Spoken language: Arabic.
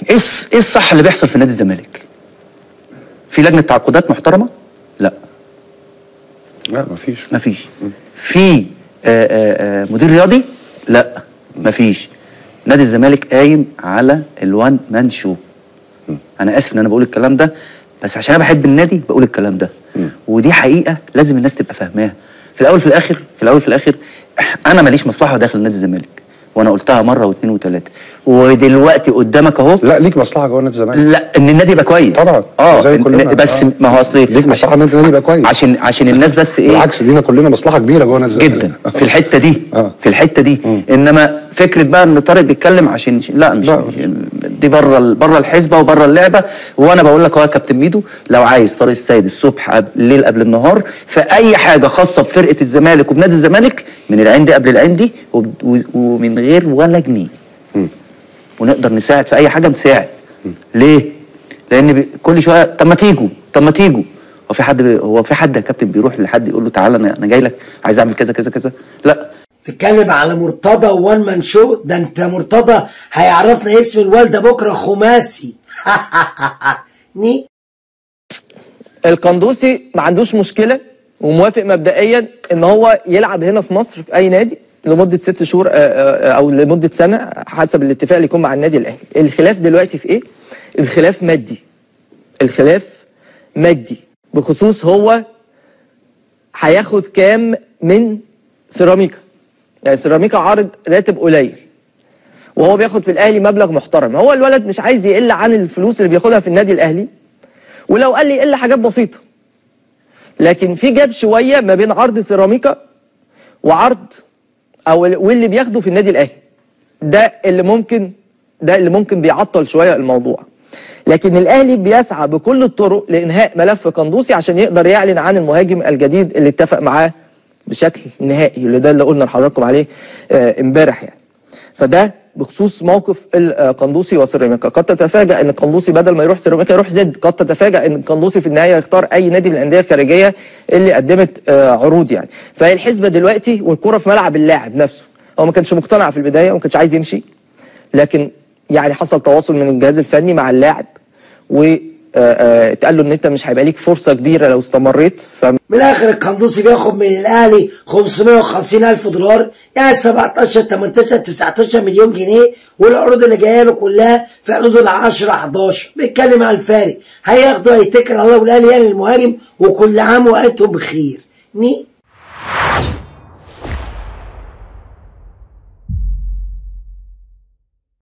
ايه الصح اللي بيحصل في نادي الزمالك؟ في لجنه تعاقدات محترمه؟ لا مفيش. في مدير رياضي؟ لا مفيش. نادي الزمالك قايم على الوان مان شو. انا اسف ان انا بقول الكلام ده، بس عشان انا بحب النادي بقول الكلام ده. ودي حقيقه لازم الناس تبقى فاهماها. في الاول في الاخر انا ماليش مصلحه داخل نادي الزمالك، وانا قلتها مره واثنين وثلاثه، ودلوقتي قدامك اهو. لا ليك مصلحه جوه نادي الزمالك. لا ان النادي يبقى كويس طبعا زي كلنا. بس ما هو اصل ليك مصلحه ان النادي يبقى كويس عشان الناس بس ايه، بالعكس لينا كلنا مصلحه كبيره جوه نادي الزمالك جدا في الحته دي. في الحته دي انما فكره بقى ان طارق بيتكلم عشان لا مش دي بره الحسبه وبره اللعبه. وانا بقول لك اهو يا كابتن ميدو، لو عايز طارق السيد الصبح الليل قبل النهار في اي حاجه خاصه بفرقه الزمالك وبنادي الزمالك، من العين دي قبل العين دي ومن غير ولا جنيه، ونقدر نساعد في اي حاجه نساعد. ليه؟ لان كل شويه طب ما تيجوا هو في حد يا كابتن بيروح لحد يقول له تعالى انا جاي لك عايز اعمل كذا كذا كذا؟ لا. تتكلم على مرتضى وان مان شو؟ ده انت مرتضى هيعرفنا اسم الوالده بكره خماسي. القندوسي ما عندوش مشكله وموافق مبدئيا ان هو يلعب هنا في مصر في اي نادي لمده 6 شهور او لمده سنه حسب الاتفاق اللي يكون مع النادي الاهلي. الخلاف دلوقتي في ايه؟ الخلاف مادي بخصوص هو هياخد كام من سيراميكا. يعني سيراميكا عارض راتب قليل وهو بياخد في الاهلي مبلغ محترم. هو الولد مش عايز يقل عن الفلوس اللي بياخدها في النادي الاهلي، ولو قال لي يقل حاجات بسيطه، لكن في جاب شويه ما بين عرض سيراميكا وعرض واللي بياخده في النادي الاهلي. ده اللي ممكن بيعطل شويه الموضوع. لكن الاهلي بيسعى بكل الطرق لانهاء ملف قندوسي عشان يقدر يعلن عن المهاجم الجديد اللي اتفق معاه بشكل نهائي، اللي قلنا لحضراتكم عليه امبارح يعني. فده بخصوص موقف القندوسي وسيراميكا. قد تتفاجأ ان القندوسي بدل ما يروح سيراميكا يروح زد. قد تتفاجأ ان القندوسي في النهايه يختار اي نادي من الانديه الخارجيه اللي قدمت عروض يعني. فهي الحسبه دلوقتي والكره في ملعب اللاعب نفسه. هو ما كانش مقتنع في البدايه وما كانش عايز يمشي، لكن يعني حصل تواصل من الجهاز الفني مع اللاعب اتقال له ان انت مش هيبقى ليك فرصه كبيره لو استمريت. من الاخر القندوسي بياخد من الاهلي 550,000 دولار، يعني 17 18 19 مليون جنيه، والعروض اللي جايه له كلها في حدود ال 10 11. بيتكلم على الفارق، هياخده هيتكل على الله والاهلي يعني المهاجم، وكل عام وانتم بخير.